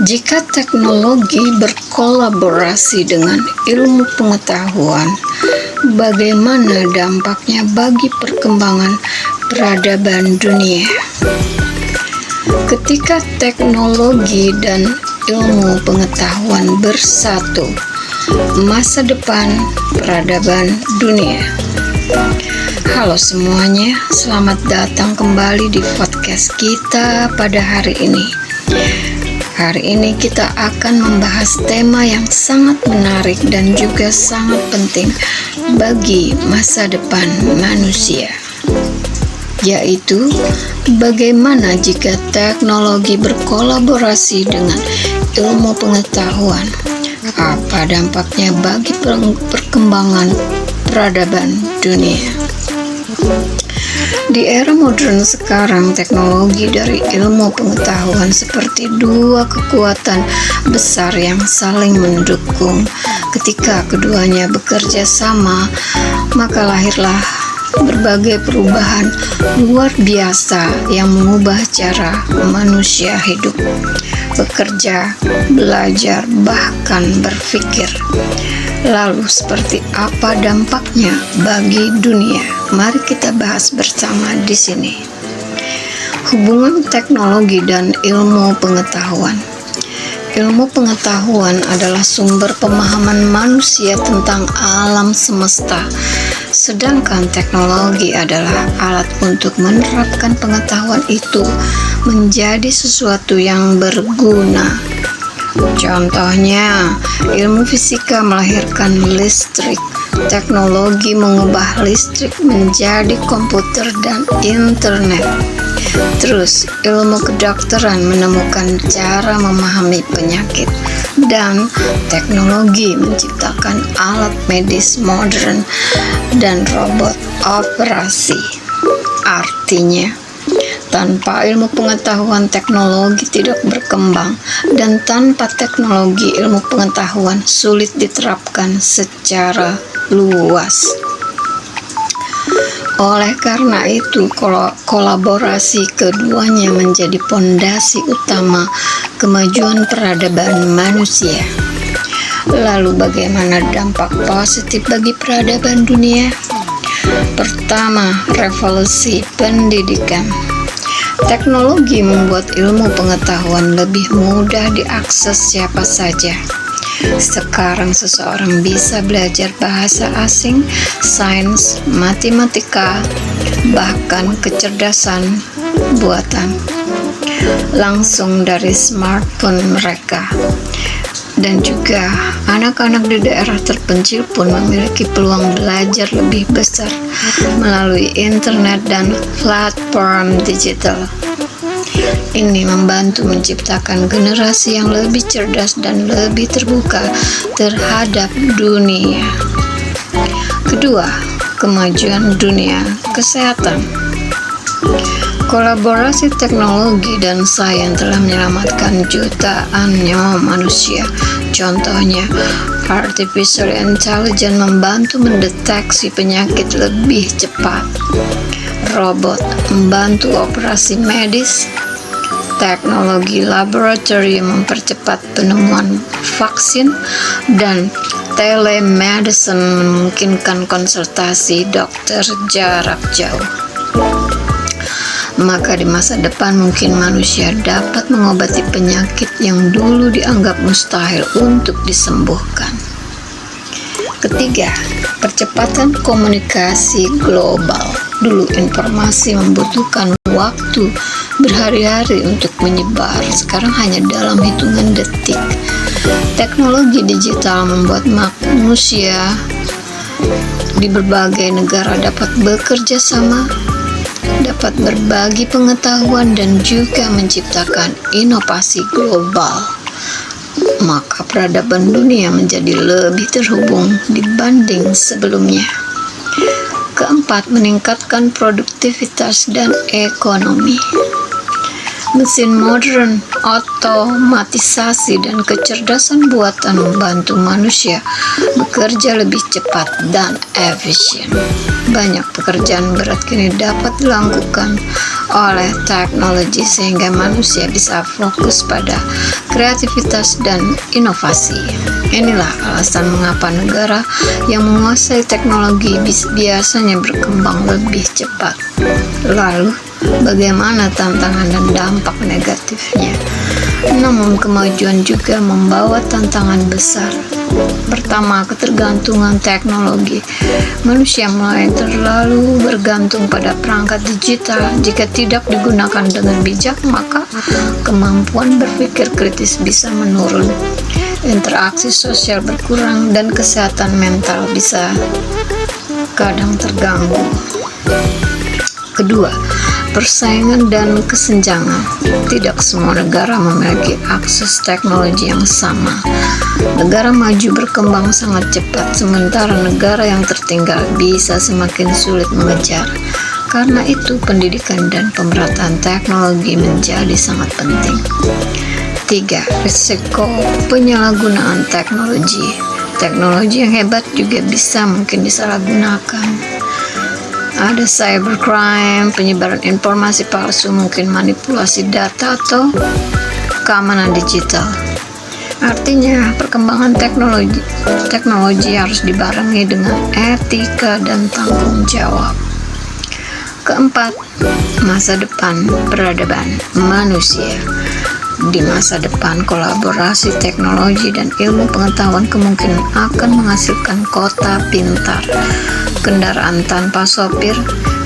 Jika teknologi berkolaborasi dengan ilmu pengetahuan, bagaimana dampaknya bagi perkembangan peradaban dunia? Ketika teknologi dan ilmu pengetahuan bersatu, masa depan peradaban dunia. Halo semuanya, selamat datang kembali di podcast kita pada hari ini. Hari ini kita akan membahas tema yang sangat menarik dan juga sangat penting bagi masa depan manusia, yaitu bagaimana jika teknologi berkolaborasi dengan ilmu pengetahuan. Apa dampaknya bagi perkembangan peradaban dunia? Di era modern sekarang, teknologi dari ilmu pengetahuan seperti dua kekuatan besar yang saling mendukung. Ketika keduanya bekerja sama, maka lahirlah berbagai perubahan luar biasa yang mengubah cara manusia hidup, bekerja, belajar, bahkan berpikir. Lalu seperti apa dampaknya bagi dunia? Mari kita bahas bersama di sini. Hubungan teknologi dan ilmu pengetahuan. Ilmu pengetahuan adalah sumber pemahaman manusia tentang alam semesta, sedangkan teknologi adalah alat untuk menerapkan pengetahuan itu menjadi sesuatu yang berguna. Contohnya, ilmu fisika melahirkan listrik, teknologi mengubah listrik menjadi komputer dan internet. Terus, ilmu kedokteran menemukan cara memahami penyakit, dan teknologi menciptakan alat medis modern dan robot operasi. Artinya, tanpa ilmu pengetahuan, teknologi tidak berkembang, dan tanpa teknologi, ilmu pengetahuan sulit diterapkan secara luas. Oleh karena itu, kolaborasi keduanya menjadi pondasi utama kemajuan peradaban manusia. Lalu bagaimana dampak positif bagi peradaban dunia? Pertama, revolusi pendidikan. Teknologi membuat ilmu pengetahuan lebih mudah diakses siapa saja. Sekarang seseorang bisa belajar bahasa asing, sains, matematika, bahkan kecerdasan buatan langsung dari smartphone mereka. Dan juga anak-anak di daerah terpencil pun memiliki peluang belajar lebih besar melalui internet dan platform digital. Ini membantu menciptakan generasi yang lebih cerdas dan lebih terbuka terhadap dunia. Kedua, kemajuan dunia kesehatan. Kolaborasi teknologi dan sains telah menyelamatkan jutaan nyawa manusia. Contohnya, artificial intelligence membantu mendeteksi penyakit lebih cepat. Robot membantu operasi medis. Teknologi laboratorium mempercepat penemuan vaksin, dan telemedicine memungkinkan konsultasi dokter jarak jauh. Maka di masa depan mungkin manusia dapat mengobati penyakit yang dulu dianggap mustahil untuk disembuhkan. Ketiga, percepatan komunikasi global. Dulu informasi membutuhkan waktu berhari-hari untuk menyebar, sekarang hanya dalam hitungan detik. Teknologi digital membuat manusia di berbagai negara dapat bekerja sama, dapat berbagi pengetahuan, dan juga menciptakan inovasi global. Maka peradaban dunia menjadi lebih terhubung dibanding sebelumnya. Keempat, meningkatkan produktivitas dan ekonomi. Mesin modern, otomatisasi, dan kecerdasan buatan membantu manusia bekerja lebih cepat dan efisien. Banyak pekerjaan berat kini dapat dilakukan oleh teknologi sehingga manusia bisa fokus pada kreativitas dan inovasi. Inilah alasan mengapa negara yang menguasai teknologi biasanya berkembang lebih cepat. Lalu, bagaimana tantangan dan dampak negatifnya? Namun kemajuan juga membawa tantangan besar. Pertama, ketergantungan teknologi. Manusia mulai terlalu bergantung pada perangkat digital. Jika tidak digunakan dengan bijak, maka kemampuan berpikir kritis bisa menurun. Interaksi sosial berkurang dan kesehatan mental bisa kadang terganggu. Kedua, persaingan dan kesenjangan. Tidak semua negara memiliki akses teknologi yang sama. Negara maju berkembang sangat cepat, sementara negara yang tertinggal bisa semakin sulit mengejar. Karena itu, pendidikan dan pemerataan teknologi menjadi sangat penting. 3. Risiko penyalahgunaan teknologi. Teknologi yang hebat juga bisa mungkin disalahgunakan. Ada cybercrime, penyebaran informasi palsu, mungkin manipulasi data atau keamanan digital. Artinya, perkembangan teknologi harus dibarengi dengan etika dan tanggung jawab. Keempat, masa depan peradaban manusia. Di masa depan, kolaborasi teknologi dan ilmu pengetahuan kemungkinan akan menghasilkan kota pintar, kendaraan tanpa sopir,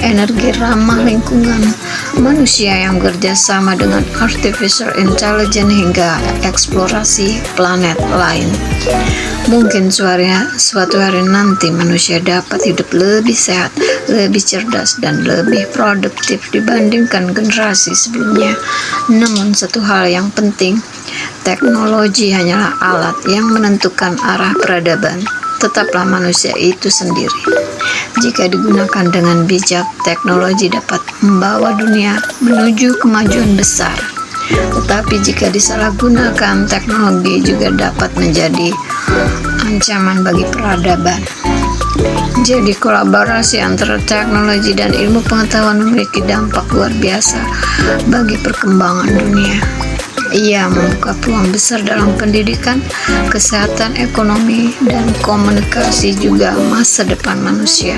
energi ramah lingkungan, manusia yang bekerja sama dengan artificial intelligence hingga eksplorasi planet lain. Mungkin suatu hari nanti manusia dapat hidup lebih sehat, lebih cerdas, dan lebih produktif dibandingkan generasi sebelumnya. Namun satu hal yang penting, teknologi hanyalah alat yang menentukan arah peradaban. Tetaplah manusia itu sendiri. Jika digunakan dengan bijak, teknologi dapat membawa dunia menuju kemajuan besar. Tetapi jika disalahgunakan, teknologi juga dapat menjadi ancaman bagi peradaban. Jadi kolaborasi antara teknologi dan ilmu pengetahuan memiliki dampak luar biasa bagi perkembangan dunia. Ia membuka peluang besar dalam pendidikan, kesehatan, ekonomi, dan komunikasi, juga masa depan manusia.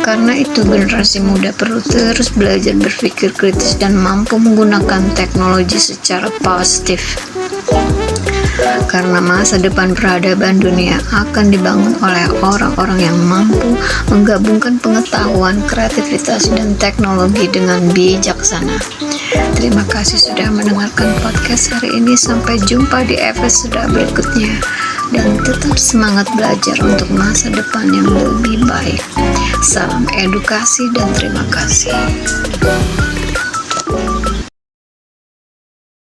Karena itu, generasi muda perlu terus belajar berpikir kritis dan mampu menggunakan teknologi secara positif. Karena masa depan peradaban dunia akan dibangun oleh orang-orang yang mampu menggabungkan pengetahuan, kreativitas, dan teknologi dengan bijaksana. Terima kasih sudah mendengarkan podcast hari ini. Sampai jumpa di episode berikutnya. Dan tetap semangat belajar untuk masa depan yang lebih baik. Salam edukasi dan terima kasih.